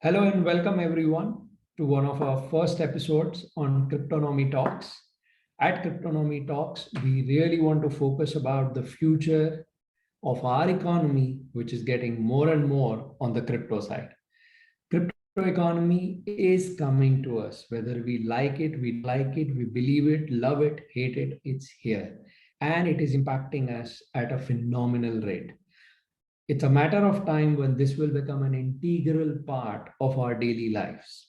Hello and welcome everyone to one of our first episodes on Cryptonomy Talks. At Cryptonomy Talks, we really want to focus about the future of our economy, which is getting more and more on the crypto side. Crypto economy is coming to us, whether we like it, we believe it, love it, hate it, it's here. And it is impacting us at a phenomenal rate. It's a matter of time when this will become an integral part of our daily lives.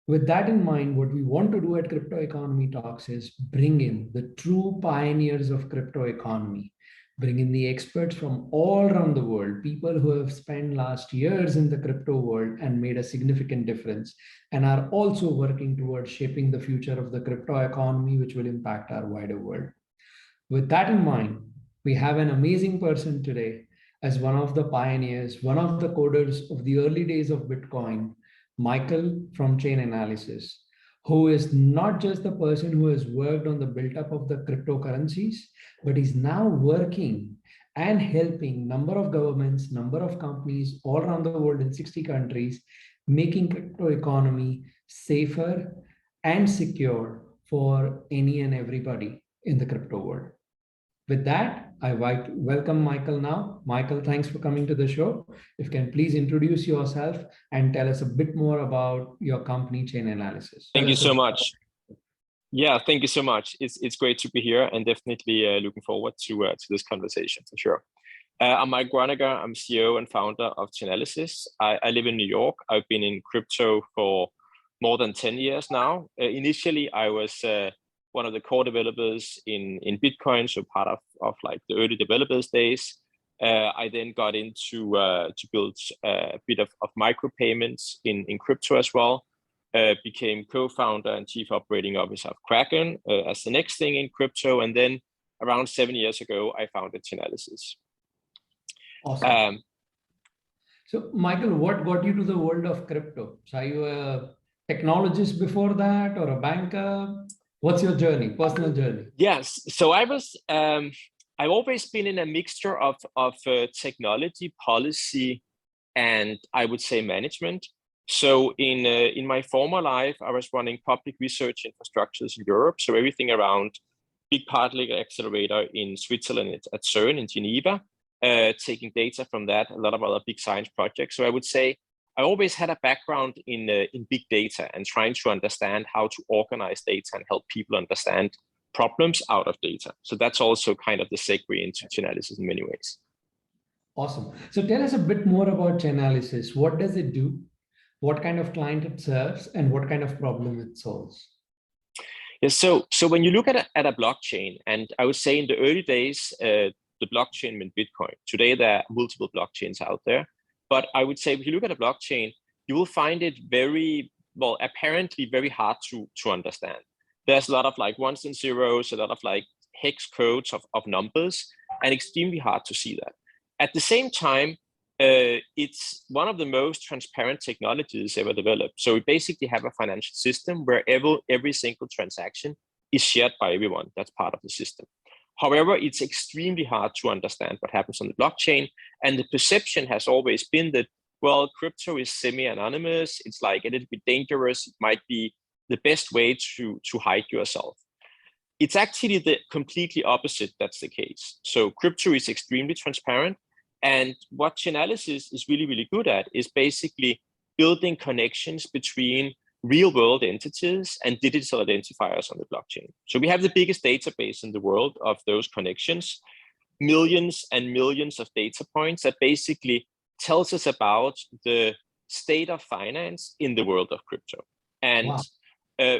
With that in mind, what we want to do at Crypto Economy Talks is bring in the true pioneers of crypto economy, bring in the experts from all around the world, people who have spent last years in the crypto world and made a significant difference, and are also working towards shaping the future of the crypto economy, which will impact our wider world. With that in mind, we have an amazing person today as one of the pioneers, one of the coders of the early days of Bitcoin, Michael from Chainalysis, who is not just the person who has worked on the build-up of the cryptocurrencies, but is now working and helping number of governments, number of companies all around the world in 60 countries, making crypto economy safer and secure for any and everybody in the crypto world. With that, I welcome Michael now. Michael, thanks for coming to the show. If you can please introduce yourself and tell us a bit more about your company, Chainalysis. Thank you so much. Yeah, thank you so much. It's great to be here and definitely looking forward to this conversation for sure. I'm Mike Gronager. I'm CEO and founder of Chainalysis. I live in New York. I've been in crypto for more than 10 years now. Initially, I was one of the core developers in Bitcoin, so part of like the early developers days. I then got into to build a bit of micropayments in crypto as well. Became co-founder and chief operating officer of Kraken as the next thing in crypto. And then around 7 years ago, I founded Chainalysis. Awesome. So Michael, what got you to the world of crypto? So are you a technologist before that or a banker? What's your journey, personal journey? Yes, so I've always been in a mixture of technology, policy, and I would say management. So in my former life, I was running public research infrastructures in Europe. So everything around big particle accelerator in Switzerland at CERN in Geneva, taking data from that, a lot of other big science projects. So I would say I always had a background in big data and trying to understand how to organize data and help people understand problems out of data. So that's also kind of the segue into Chainalysis in many ways. Awesome. So tell us a bit more about Chainalysis. What does it do? What kind of client it serves and what kind of problem it solves? Yeah, so when you look at a blockchain, and I would say in the early days, the blockchain meant Bitcoin. Today, there are multiple blockchains out there. But I would say if you look at a blockchain, you will find it apparently very hard to understand. There's a lot of like ones and zeros, a lot of like hex codes of numbers, and extremely hard to see that. At the same time, it's one of the most transparent technologies ever developed. So we basically have a financial system where every single transaction is shared by everyone that's part of the system. However, it's extremely hard to understand what happens on the blockchain. And the perception has always been that, well, crypto is semi-anonymous. It's like a little bit dangerous. It might be the best way to hide yourself. It's actually the completely opposite that's the case. So crypto is extremely transparent. And what Chainalysis is really, really good at is basically building connections between real world entities and digital identifiers on the blockchain. So we have the biggest database in the world of those connections, millions and millions of data points that basically tells us about the state of finance in the world of crypto. And wow.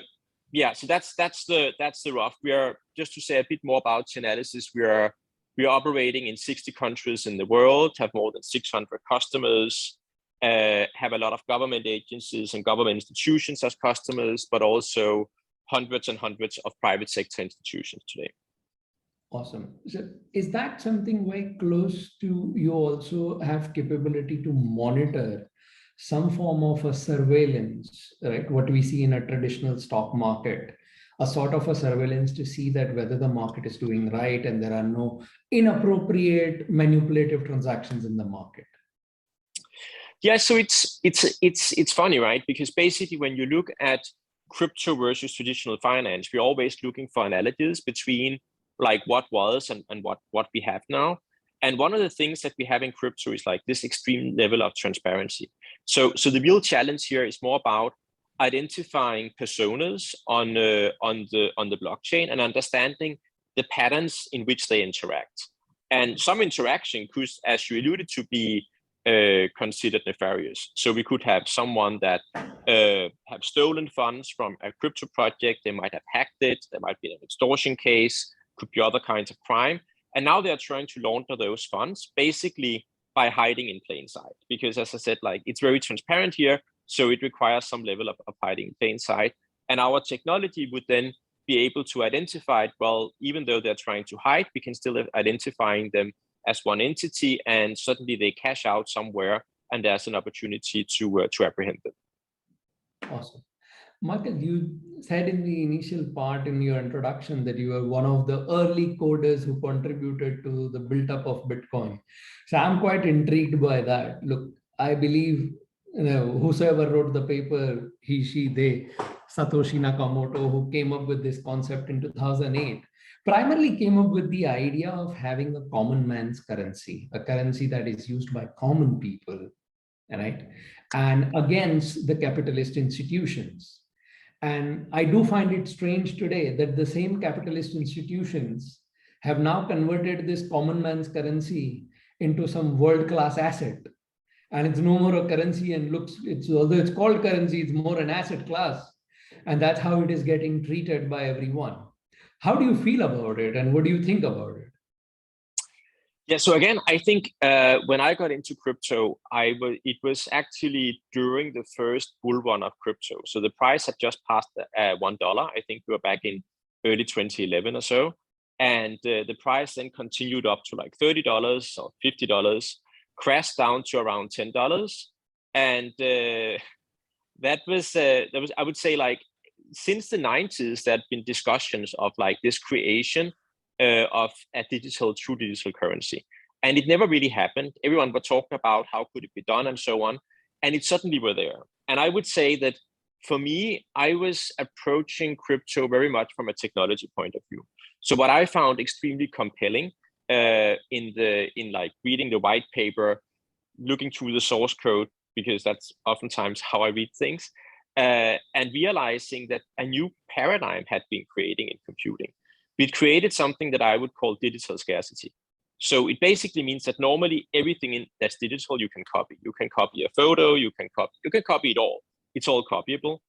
Yeah, so that's the rough. We are, just to say a bit more about Chainalysis, we are operating in 60 countries in the world, have more than 600 customers, have a lot of government agencies and government institutions as customers, but also hundreds and hundreds of private sector institutions today. Awesome. So is that something very close to, you also have capability to monitor some form of a surveillance, right? What we see in a traditional stock market, a sort of a surveillance to see that whether the market is doing right and there are no inappropriate manipulative transactions in the market. Yeah, so it's funny, right? Because basically, when you look at crypto versus traditional finance, we're always looking for analogies between like what was and what we have now. And one of the things that we have in crypto is like this extreme level of transparency. So the real challenge here is more about identifying personas on the blockchain and understanding the patterns in which they interact. And some interaction could, as you alluded to, be considered nefarious. So we could have someone that have stolen funds from a crypto project. They might have hacked it. There might be an extortion case. Could be other kinds of crime. And now they're trying to launder those funds basically by hiding in plain sight. Because as I said, like it's very transparent here. So it requires some level of hiding in plain sight. And our technology would then be able to identify it. Well, even though they're trying to hide, we can still identifying them as one entity, and suddenly they cash out somewhere, and there's an opportunity to apprehend them. Awesome. Michael, you said in the initial part in your introduction that you were one of the early coders who contributed to the build-up of Bitcoin. So I'm quite intrigued by that. Look, I believe whosoever wrote the paper, he, she, they, Satoshi Nakamoto, who came up with this concept in 2008, primarily came up with the idea of having a common man's currency, a currency that is used by common people, right? And against the capitalist institutions. And I do find it strange today that the same capitalist institutions have now converted this common man's currency into some world-class asset. And it's no more a currency and although it's called currency, it's more an asset class. And that's how it is getting treated by everyone. How do you feel about it? And what do you think about it? Yeah, so again, I think when I got into crypto, it was actually during the first bull run of crypto. So the price had just passed $1. I think we were back in early 2011 or so. And the price then continued up to like $30 or $50, crashed down to around $10. And that was, I would say, like, since the 90s, there had been discussions of like this creation of a true digital currency. And it never really happened. Everyone was talking about how could it be done and so on. And it suddenly were there. And I would say that for me, I was approaching crypto very much from a technology point of view. So what I found extremely compelling in like reading the white paper, looking through the source code, because that's oftentimes how I read things, and realizing that a new paradigm had been creating in computing. We'd created something that I would call digital scarcity. So it basically means that normally everything that's digital you can copy. You can copy a photo, you can copy it all. It's all copyable,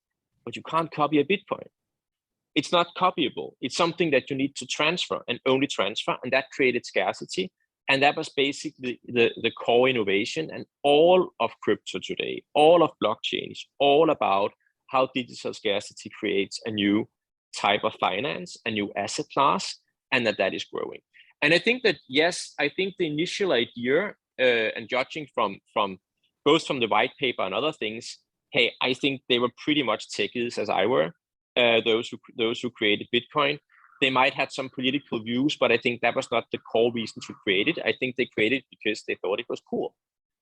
but you can't copy a Bitcoin. It's not copyable. It's something that you need to transfer and only transfer, and that created scarcity. And that was basically the core innovation. And all of crypto today, all of blockchain is all about how digital scarcity creates a new type of finance, a new asset class, and that is growing. And I think that, yes, I think the initial idea, and judging from both from the white paper and other things, hey, I think they were pretty much techies as I were, those who created Bitcoin. They might have some political views, but I think that was not the core reason to create it. I think they created it because they thought it was cool,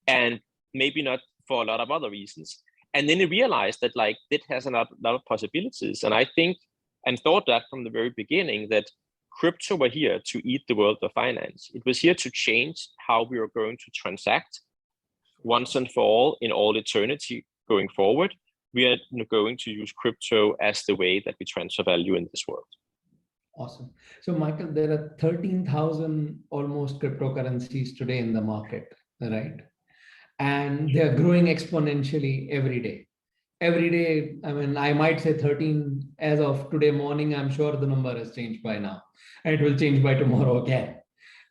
and maybe not for a lot of other reasons. And then they realized that like it has a lot of possibilities. And I think and thought that from the very beginning that crypto were here to eat the world of finance. It was here to change how we are going to transact once and for all in all eternity going forward. We are going to use crypto as the way that we transfer value in this world. Awesome. So Michael, there are 13,000 almost cryptocurrencies today in the market, right? And they're growing exponentially every day. Every day, I mean, I might say 13 as of today morning. I'm sure the number has changed by now, and it will change by tomorrow again.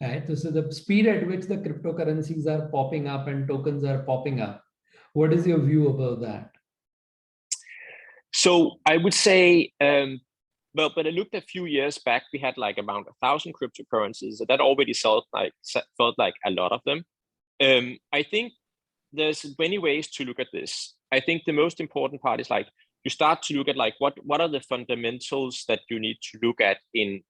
Right? So the speed at which the cryptocurrencies are popping up and tokens are popping up, what is your view about that? So I would say, but I looked a few years back, we had like around 1,000 cryptocurrencies. That already felt like a lot of them. I think there's many ways to look at this. I think the most important part is like you start to look at like what are the fundamentals that you need to look at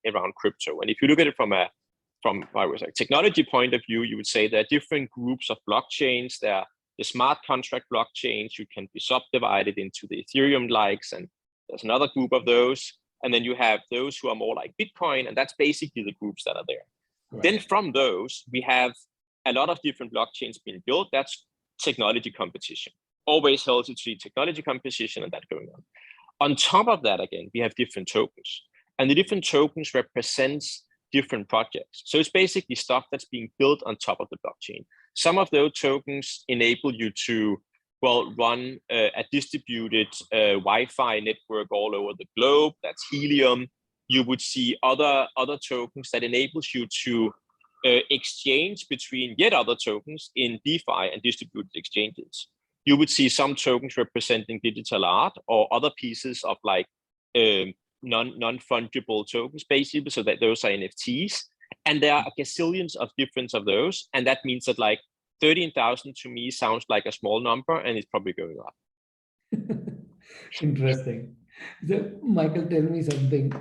around crypto. And if you look at it from I was like technology point of view, you would say there are different groups of blockchains. There are the smart contract blockchains, you can be subdivided into the Ethereum likes, and there's another group of those. And then you have those who are more like Bitcoin, and that's basically the groups that are there. Right. Then from those, we have a lot of different blockchains being built. That's technology competition. Always healthy to see technology competition and that going on. On top of that, again, we have different tokens. And the different tokens represents different projects. So it's basically stuff that's being built on top of the blockchain. Some of those tokens enable you to, well, run a distributed Wi-Fi network all over the globe. That's Helium. You would see other tokens that enables you to exchange between yet other tokens in DeFi and distributed exchanges. You would see some tokens representing digital art or other pieces of like non-fungible tokens, basically, so that those are NFTs. And there are gazillions of different of those. And that means that like 13,000 to me sounds like a small number, and it's probably going up. Interesting. So, Michael, tell me something.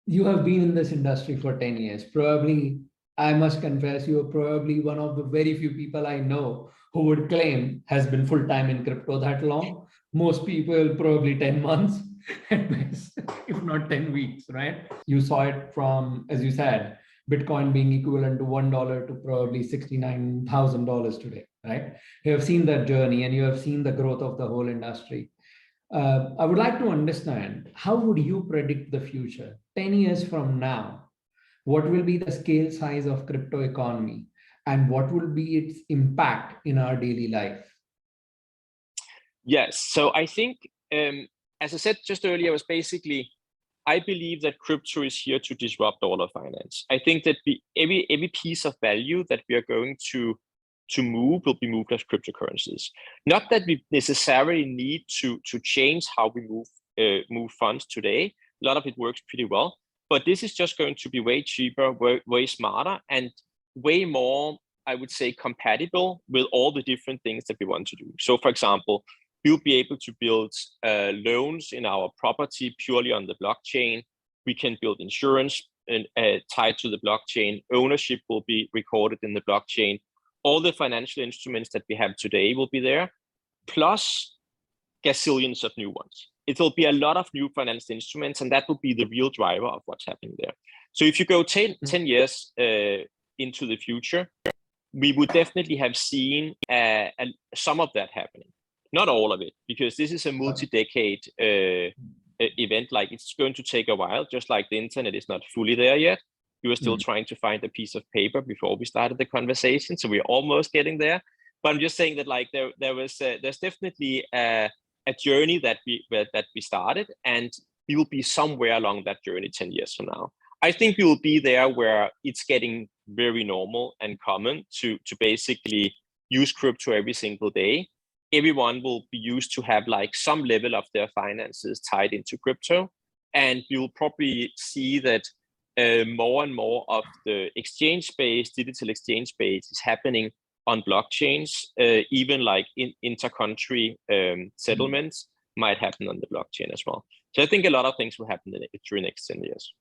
You have been in this industry for 10 years. Probably, I must confess, you are probably one of the very few people I know who would claim has been full-time in crypto that long. Most people probably 10 months at best, if not 10 weeks, right? You saw it from, as you said, Bitcoin being equivalent to $1 to probably $69,000 today, right? You have seen that journey and you have seen the growth of the whole industry. I would like to understand, how would you predict the future 10 years from now? What will be the scale size of crypto economy and what will be its impact in our daily life? Yes, so I think, as I said just earlier, was basically, I believe that crypto is here to disrupt all of finance. I think that every piece of value that we are going to move will be moved as cryptocurrencies. Not that we necessarily need to change how we move funds today. A lot of it works pretty well, but this is just going to be way cheaper, way smarter, and way more, I would say, compatible with all the different things that we want to do. So, for example, we'll be able to build loans in our property purely on the blockchain. We can build insurance and tied to the blockchain. Ownership will be recorded in the blockchain. All the financial instruments that we have today will be there, plus gazillions of new ones. It will be a lot of new financial instruments, and that will be the real driver of what's happening there. So if you go 10 years into the future, we would definitely have seen some of that happening. Not all of it, because this is a multi-decade event. Like, it's going to take a while, just like the internet is not fully there yet. We were still trying to find a piece of paper before we started the conversation, so we're almost getting there. But I'm just saying that, like, there's definitely a journey that we started, and we will be somewhere along that journey 10 years from now. I think we will be there where it's getting very normal and common to basically use crypto every single day. Everyone will be used to have like some level of their finances tied into crypto, and you'll probably see that more and more of the exchange space, digital exchange space, is happening on blockchains. Even like inter-country settlements might happen on the blockchain as well. So I think a lot of things will happen during the next 10 years.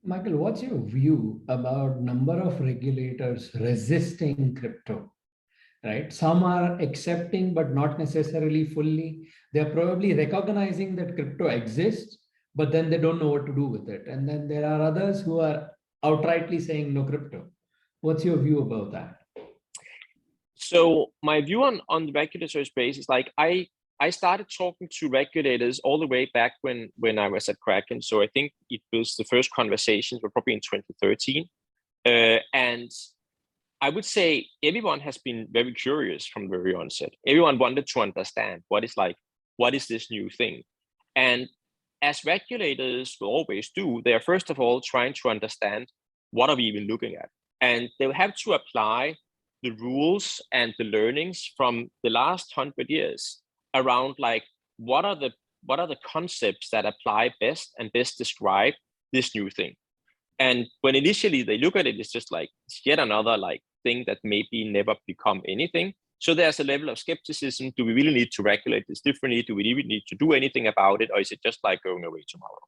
Michael, what's your view about number of regulators resisting crypto? Right? Some are accepting, but not necessarily fully. They're probably recognizing that crypto exists, but then they don't know what to do with it. And then there are others who are outrightly saying no crypto. What's your view about that? So my view on the regulatory space is like, I started talking to regulators all the way back when I was at Kraken. So I think it was the first conversations were probably in 2013. And I would say everyone has been very curious from the very onset. Everyone wanted to understand what is this new thing? And as regulators will always do, they are first of all trying to understand what are we even looking at? And they'll have to apply the rules and the learnings from the last 100 years around like what are the concepts that apply best and best describe this new thing. And when initially they look at it, it's just like it's yet another like thing that maybe never become anything. So there's a level of skepticism. Do we really need to regulate this differently? Do we even need to do anything about it? Or is it just like going away tomorrow?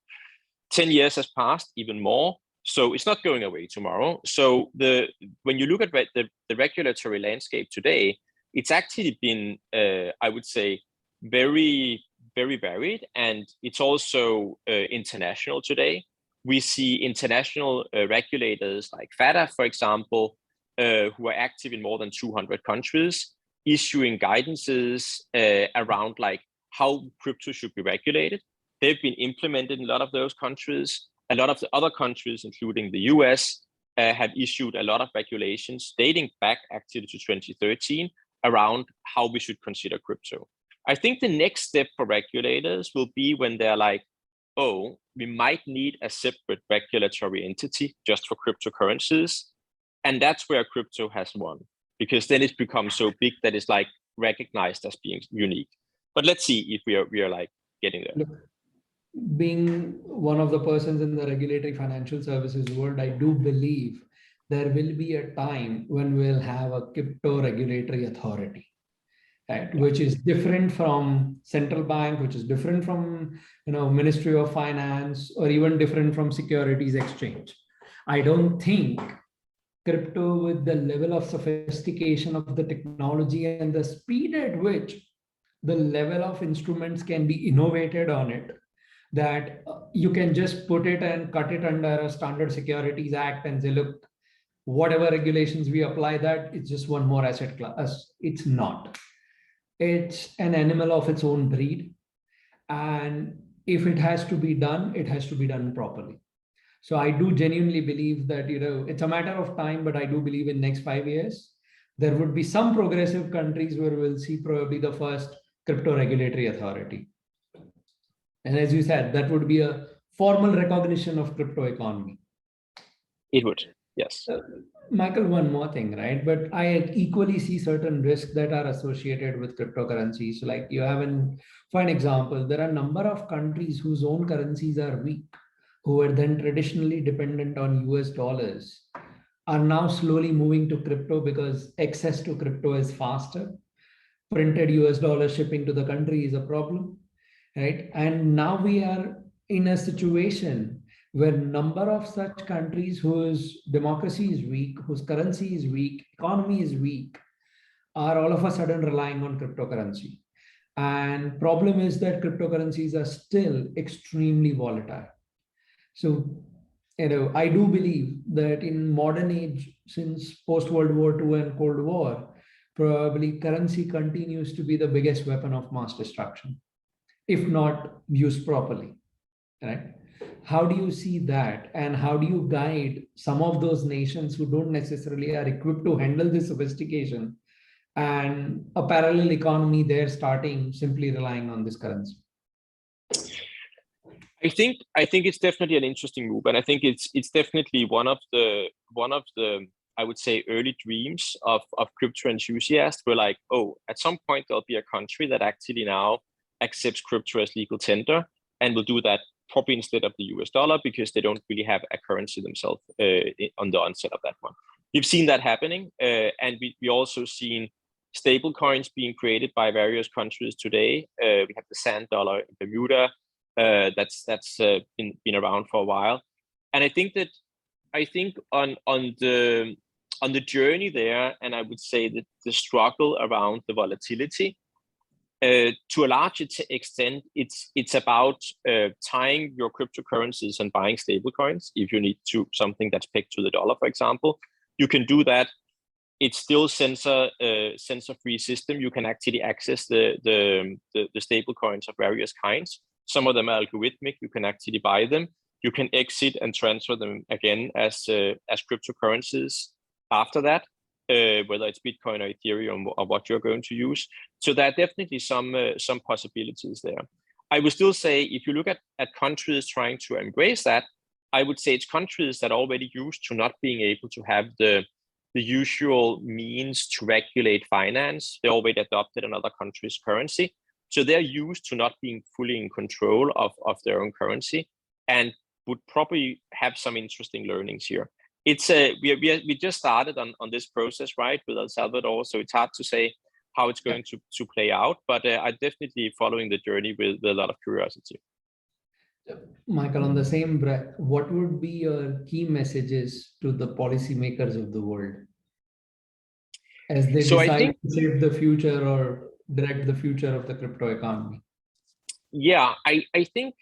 10 years has passed, even more. So it's not going away tomorrow. So when you look at the regulatory landscape today, it's actually been, I would say, very, very varied, and it's also international today. We see international regulators like FATF, for example, who are active in more than 200 countries, issuing guidances around like how crypto should be regulated. They've been implemented in a lot of those countries. A lot of the other countries, including the US, have issued a lot of regulations dating back actually to 2013 around how we should consider crypto. I think the next step for regulators will be when they're like, oh, we might need a separate regulatory entity just for cryptocurrencies. And that's where crypto has won, because then it's become so big that it's like recognized as being unique. But let's see if we are like getting there. Look, being one of the persons in the regulatory financial services world, I do believe there will be a time when we'll have a crypto regulatory authority, right? Which is different from central bank, which is different from, Ministry of Finance, or even different from Securities Exchange. I don't think crypto, with the level of sophistication of the technology and the speed at which the level of instruments can be innovated on it, that you can just put it and cut it under a standard Securities Act and say, look, whatever regulations we apply, that it's just one more asset class. It's not. It's an animal of its own breed. And if it has to be done, it has to be done properly. So I do genuinely believe that, it's a matter of time, but I do believe in next 5 years, there would be some progressive countries where we'll see probably the first crypto regulatory authority. And as you said, that would be a formal recognition of crypto economy. It would, yes. Michael, one more thing, right? But I equally see certain risks that are associated with cryptocurrencies. Like you have, for an example, there are a number of countries whose own currencies are weak, who were then traditionally dependent on US dollars, are now slowly moving to crypto because access to crypto is faster. Printed US dollar shipping to the country is a problem, right? And now we are in a situation where number of such countries whose democracy is weak, whose currency is weak, economy is weak, are all of a sudden relying on cryptocurrency. And problem is that cryptocurrencies are still extremely volatile. So, I do believe that in modern age, since post-World War II and Cold War, probably currency continues to be the biggest weapon of mass destruction, if not used properly, right? How do you see that? And how do you guide some of those nations who don't necessarily are equipped to handle this sophistication and a parallel economy there starting simply relying on this currency? I think it's definitely an interesting move, and I think it's definitely one of the I would say early dreams of crypto enthusiasts. We're like, oh, at some point there'll be a country that actually now accepts crypto as legal tender, and will do that probably instead of the US dollar, because they don't really have a currency themselves on the onset of that one. We've seen that happening, and we also seen stable coins being created by various countries today. We have the sand dollar in Bermuda. That's been around for a while, and I think on the journey there, and I would say that the struggle around the volatility, to a large extent, it's about tying your cryptocurrencies and buying stable coins. If you need something that's pegged to the dollar, for example, you can do that. It's still sensor-free system. You can actually access the stable coins of various kinds. Some of them are algorithmic. You can actually buy them. You can exit and transfer them again as cryptocurrencies after that, whether it's Bitcoin or Ethereum or what you're going to use. So there are definitely some possibilities there. I would still say, if you look at countries trying to embrace that, I would say it's countries that are already used to not being able to have the usual means to regulate finance. They already adopted another country's currency. So they're used to not being fully in control of their own currency, and would probably have some interesting learnings here. It's we just started on this process, right, with El Salvador, so it's hard to say how it's going to play out, but I'm definitely following the journey with a lot of curiosity. Michael, on the same breath, what would be your key messages to the policymakers of the world? as they So I decide think, to shape the future or direct the future of the crypto economy? yeah, I think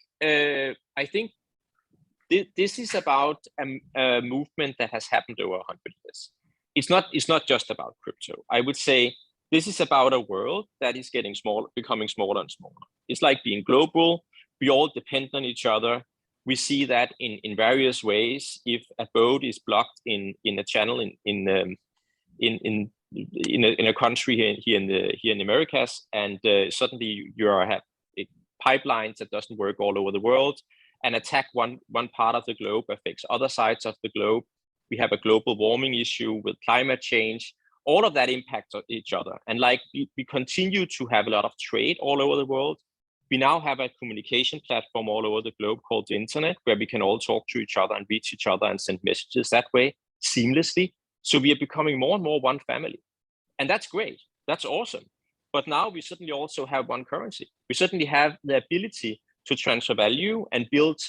this is about a movement that has happened over 100 years. It's not just about crypto. I would say this is about a world that is getting smaller, becoming smaller and smaller. It's like being global. We all depend on each other. We see that in various ways. If a boat is blocked in a channel in a country here in the Americas, and suddenly you have pipelines that doesn't work all over the world, and attack one part of the globe affects other sides of the globe. We have a global warming issue with climate change. All of that impacts each other. And like we continue to have a lot of trade all over the world. We now have a communication platform all over the globe called the internet, where we can all talk to each other and reach each other and send messages that way seamlessly. So we are becoming more and more one family. And that's great. That's awesome. But now we certainly also have one currency. We certainly have the ability to transfer value and build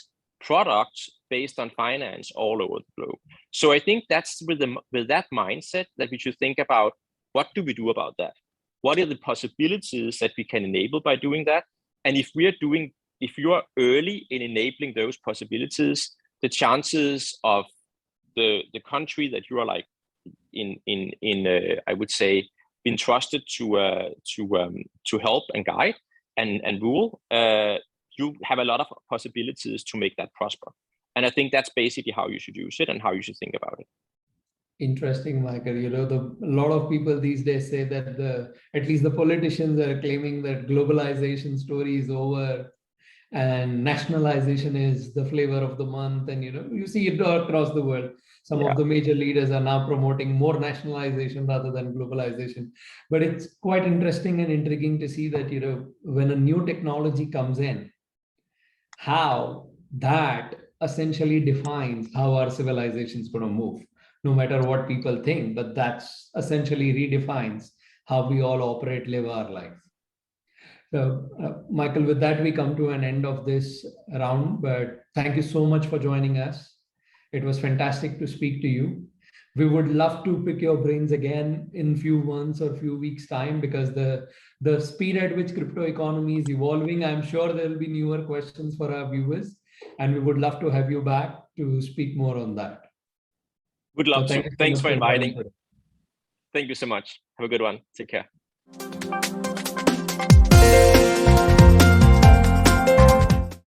products based on finance all over the globe. So I think that's with that mindset that we should think about, what do we do about that? What are the possibilities that we can enable by doing that? And if you are early in enabling those possibilities, the chances of the country that you are like I would say been trusted to help and guide and rule, you have a lot of possibilities to make that prosper. And I think that's basically how you should use it and how you should think about it. Interesting, Michael. A lot of people these days say that at least the politicians are claiming that globalization story is over and nationalization is the flavor of the month. And you see it across the world. Some of the major leaders are now promoting more nationalization rather than globalization. But it's quite interesting and intriguing to see that when a new technology comes in, how that essentially defines how our civilization is going to move, no matter what people think, but that's essentially redefines how we all operate, live our life. So, Michael, with that, we come to an end of this round, but thank you so much for joining us. It was fantastic to speak to you. We would love to pick your brains again in few months or few weeks time, because the speed at which crypto economy is evolving, I'm sure there will be newer questions for our viewers, and we would love to have you back to speak more on that. Would love to. Thanks for inviting. Today. Thank you so much. Have a good one. Take care.